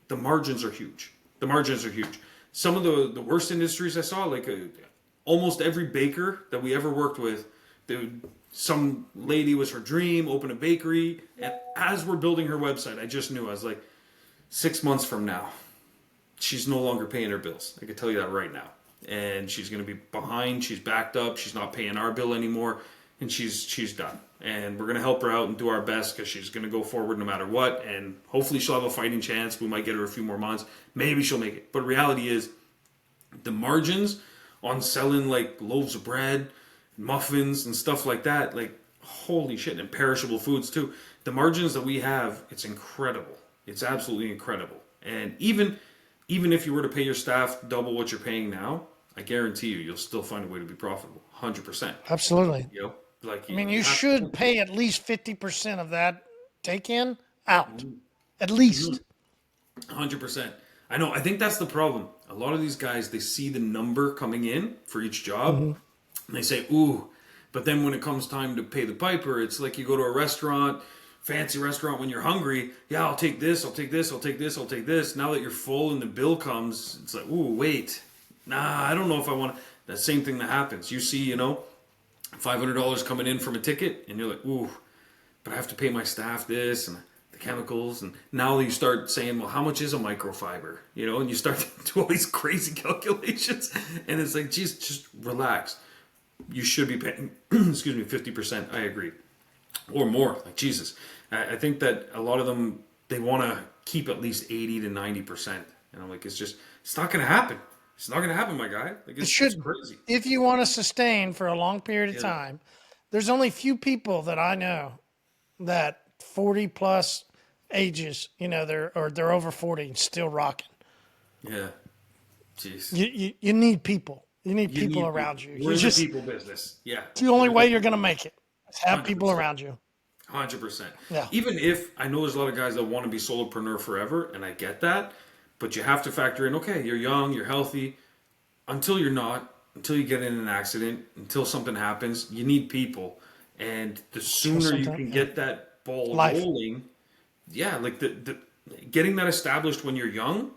the margins are huge. The margins are huge. Some of the worst industries I saw, like almost every baker that we ever worked with, some lady was her dream, open a bakery. And as we're building her website, I just knew. I was like, 6 months from now, she's no longer paying her bills. I can tell you that right now. And she's going to be behind. She's backed up. She's not paying our bill anymore, and she's done. And we're going to help her out and do our best because she's going to go forward no matter what. And hopefully she'll have a fighting chance. We might get her a few more months. Maybe she'll make it. But reality is, the margins on selling like loaves of bread, muffins, and stuff like that, like, holy shit, and perishable foods too. The margins that we have, it's incredible. It's absolutely incredible. And even if you were to pay your staff double what you're paying now, I guarantee you'll still find a way to be profitable, 100%. Absolutely. Like, I mean, you should pay at least 50% of that take-in out, at least. 100%. I know. I think that's the problem. A lot of these guys, they see the number coming in for each job, and they say, ooh. But then when it comes time to pay the piper, it's like you go to a restaurant, fancy restaurant, when you're hungry. Yeah, I'll take this, I'll take this, I'll take this, I'll take this. Now that you're full and the bill comes, it's like, ooh, wait. Nah, I don't know if I want to. That same thing that happens. You see, $500 coming in from a ticket, and you're like, ooh, but I have to pay my staff this and the chemicals. And now you start saying, well, how much is a microfiber? And you start to do all these crazy calculations. And it's like, geez, just relax. You should be paying, 50%. I agree. Or more, like, Jesus. I think that a lot of them, they want to keep at least 80 to 90%. And I'm like, it's not going to happen. It's not going to happen, my guy. Like, it's crazy. If you want to sustain for a long period of time, there's only few people that I know that 40 plus ages, they're over 40 and still rocking. Yeah. Jeez. You need people. You need people around you. We're in the people business. Yeah. It's the only way you're going to make it. Have 100%. People around you. 100%. Yeah. Even if, I know there's a lot of guys that want to be solopreneur forever, and I get that, but you have to factor in, okay, you're young, you're healthy, until you're not, until you get in an accident, until something happens, you need people. And the sooner you can get that ball rolling, like the getting that established when you're young,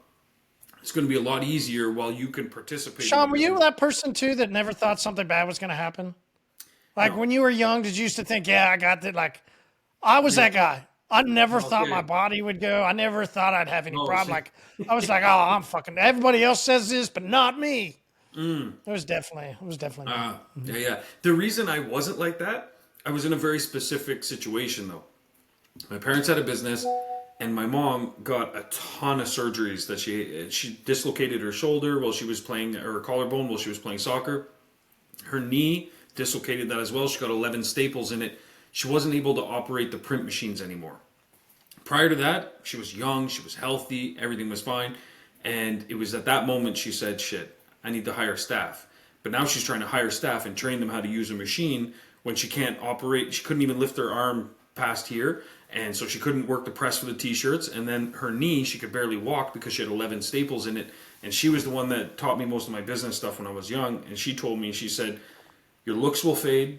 it's going to be a lot easier while you can participate. Sean, were you that person too that never thought something bad was going to happen? Like No. when you were young, did you used to think, yeah, I got that? Like I was that guy. I never thought my body would go. I never thought I'd have any problem. Like I was like, oh, I'm fucking. Everybody else says this, but not me. It was definitely me. Yeah. The reason I wasn't like that, I was in a very specific situation though. My parents had a business, and my mom got a ton of surgeries. That she dislocated her shoulder while she was playing, or her collarbone while she was playing soccer. Her knee dislocated that as well. She got 11 staples in it. She wasn't able to operate the print machines anymore. Prior to that, she was young, she was healthy, everything was fine. And it was at that moment she said, shit, I need to hire staff. But now she's trying to hire staff and train them how to use a machine when she can't operate. She couldn't even lift her arm past here. And so she couldn't work the press for the t-shirts. And then her knee, she could barely walk because she had 11 staples in it. And she was the one that taught me most of my business stuff when I was young. And she told me, she said, your looks will fade.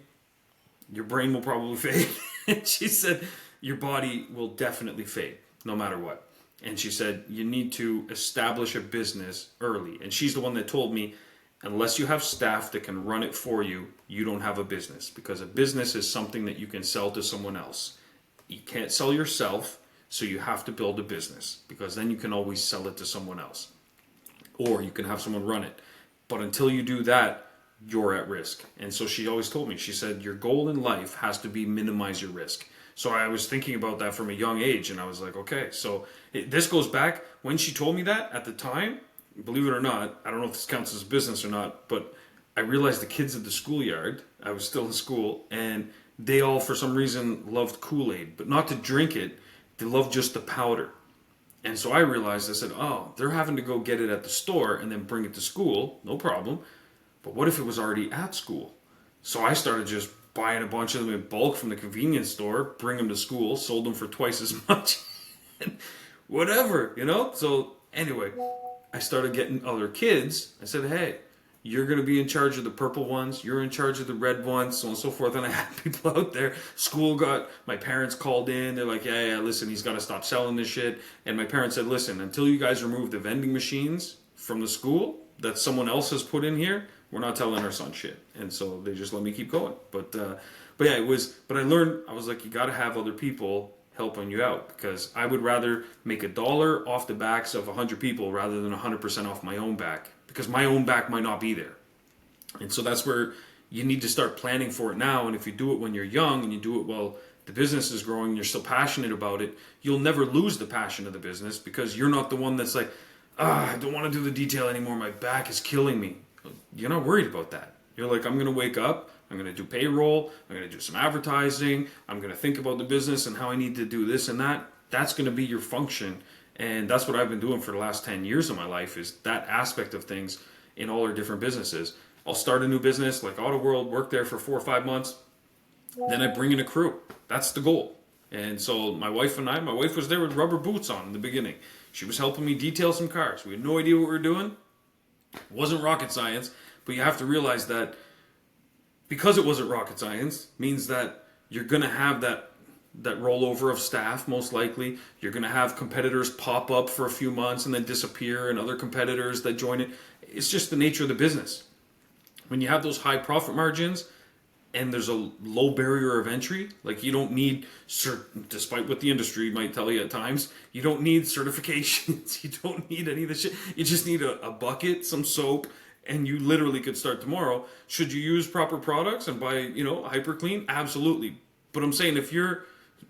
Your brain will probably fade. And she said, your body will definitely fade, no matter what. And she said, you need to establish a business early. And she's the one that told me, unless you have staff that can run it for you, you don't have a business. Because a business is something that you can sell to someone else. You can't sell yourself, so you have to build a business. Because then you can always sell it to someone else. Or you can have someone run it. But until you do that, you're at risk. And so she always told me, she said, your goal in life has to be minimize your risk. So I was thinking about that from a young age, and I was like, okay, so this goes back, when she told me that at the time, believe it or not, I don't know if this counts as a business or not, but I realized the kids at the schoolyard, I was still in school, and they all, for some reason, loved Kool-Aid, but not to drink it, they loved just the powder. And so I realized, I said, oh, they're having to go get it at the store and then bring it to school, no problem. But what if it was already at school? So I started just buying a bunch of them in bulk from the convenience store, bring them to school, sold them for twice as much. Whatever, you know? So anyway, I started getting other kids. I said, hey, you're going to be in charge of the purple ones. You're in charge of the red ones, so on and so forth. And I had people out there. My parents called in. They're like, yeah, listen, he's got to stop selling this shit. And my parents said, listen, until you guys remove the vending machines from the school that someone else has put in here, we're not telling our son shit. And so they just let me keep going. But yeah, but I learned, I was like, you got to have other people helping you out, because I would rather make $1 off the backs of 100 people rather than 100% off my own back, because my own back might not be there. And so that's where you need to start planning for it now. And if you do it when you're young and you do it while the business is growing and you're still passionate about it, you'll never lose the passion of the business, because you're not the one that's like, I don't want to do the detail anymore. My back is killing me. You're not worried about that. You're like, I'm going to wake up, I'm going to do payroll, I'm going to do some advertising, I'm going to think about the business and how I need to do this and that. That's going to be your function. And that's what I've been doing for the last 10 years of my life, is that aspect of things in all our different businesses. I'll start a new business like Auto World, work there for 4 or 5 months, then I bring in a crew. That's the goal. And so my wife was there with rubber boots on in the beginning. She was helping me detail some cars. We had no idea what we were doing. It wasn't rocket science, but you have to realize that because it wasn't rocket science means that you're going to have that rollover of staff, most likely. You're going to have competitors pop up for a few months and then disappear, and other competitors that join it. It's just the nature of the business. When you have those high profit margins and there's a low barrier of entry, like you don't need, despite what the industry might tell you at times, you don't need certifications. You don't need any of this shit. You just need a bucket, some soap, and you literally could start tomorrow. Should you use proper products and buy, Hyper Clean? Absolutely. But I'm saying, if you're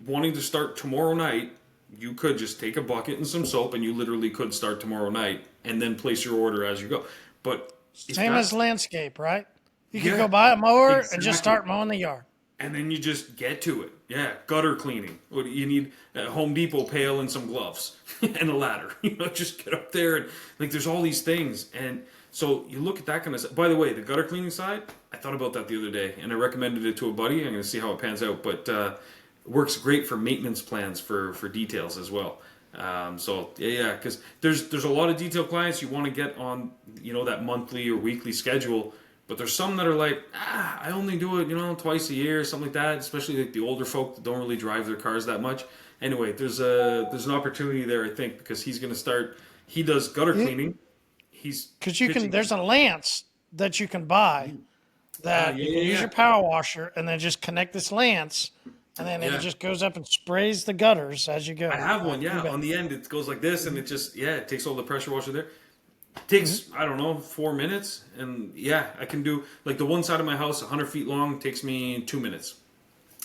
wanting to start tomorrow night, you could just take a bucket and some soap, and you literally could start tomorrow night and then place your order as you go. But same as landscape, right? You can go buy a mower and just start mowing the yard. And then you just get to it. Yeah, gutter cleaning. You need a Home Depot pail and some gloves and a ladder. Just get up there, and there's all these things. And so you look at that kind of stuff. By the way, the gutter cleaning side, I thought about that the other day, and I recommended it to a buddy. I'm going to see how it pans out, but it works great for maintenance plans for details as well. So because there's a lot of detail clients you want to get on, that monthly or weekly schedule. But there's some that are like, I only do it, twice a year, something like that. Especially like the older folk that don't really drive their cars that much. Anyway, there's an opportunity there, I think, because he's going to start. He does gutter cleaning, he's Because you can, pitching. there's a lance that you can buy that you can use your power washer and then just connect this lance, and then it just goes up and sprays the gutters as you go. I have one, yeah. On the end, it goes like this, and it just, it takes all the pressure washer there. It takes, I don't know, 4 minutes, and I can do, like the one side of my house, 100 feet long, takes me 2 minutes.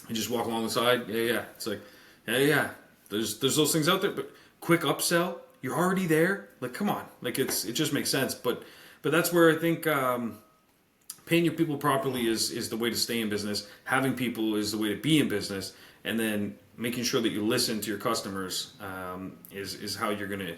I just walk along the side, It's like, There's those things out there, but quick upsell, you're already there. Like, come on, like it just makes sense. But that's where I think paying your people properly is the way to stay in business. Having people is the way to be in business, and then making sure that you listen to your customers is how you're gonna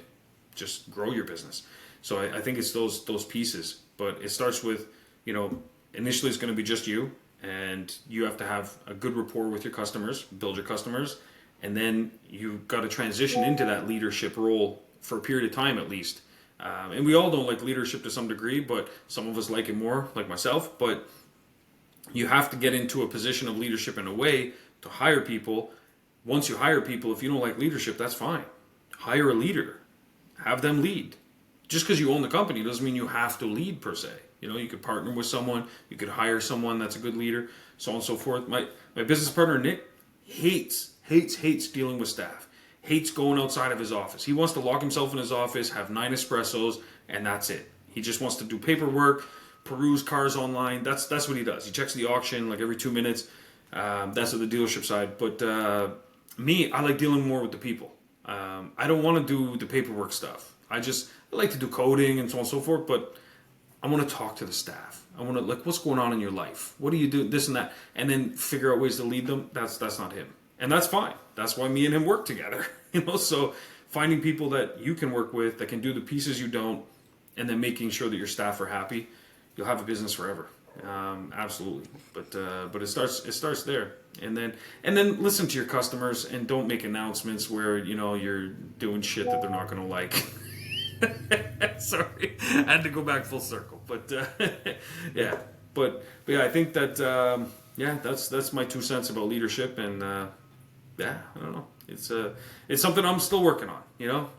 just grow your business. So I think it's those pieces, but it starts with, initially it's going to be just you, and you have to have a good rapport with your customers, build your customers, and then you've got to transition into that leadership role for a period of time at least. And we all don't like leadership to some degree, but some of us like it more, like myself. But you have to get into a position of leadership in a way to hire people. Once you hire people, if you don't like leadership, that's fine. Hire a leader. Have them lead. Just because you own the company doesn't mean you have to lead per se. You could partner with someone. You could hire someone that's a good leader, so on and so forth. My business partner, Nick, hates dealing with staff. Hates going outside of his office. He wants to lock himself in his office, have 9 espressos, and that's it. He just wants to do paperwork, peruse cars online. That's what he does. He checks the auction like every 2 minutes. That's at the dealership side. But me, I like dealing more with the people. I don't want to do the paperwork stuff. I like to do coding and so on and so forth, but I want to talk to the staff. I want to, like, what's going on in your life? What do you do? This and that. And then figure out ways to lead them. That's not him. And that's fine. That's why me and him work together. So finding people that you can work with, that can do the pieces you don't, and then making sure that your staff are happy, you'll have a business forever. Absolutely. But it starts there. And then listen to your customers, and don't make announcements where, you're doing shit that they're not going to like. Sorry, I had to go back full circle, but I think that that's my 2 cents about leadership, and I don't know, it's something I'm still working on.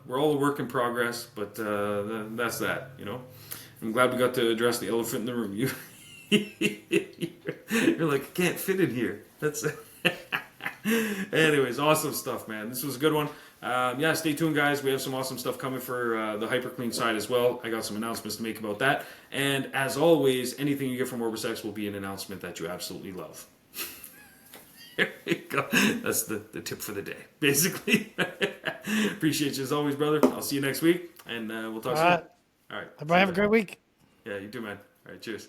We're all a work in progress, but that's that. I'm glad we got to address the elephant in the room. You're like, I can't fit in here. That's anyways, awesome stuff, man. This was a good one. Stay tuned, guys. We have some awesome stuff coming for the HyperClean side as well. I got some announcements to make about that. And as always, anything you get from OrbisX will be an announcement that you absolutely love. There you go. That's the tip for the day, basically. Appreciate you as always, brother. I'll see you next week, and we'll talk soon. All right. Everybody have a great week. Yeah, you too, man. All right, cheers.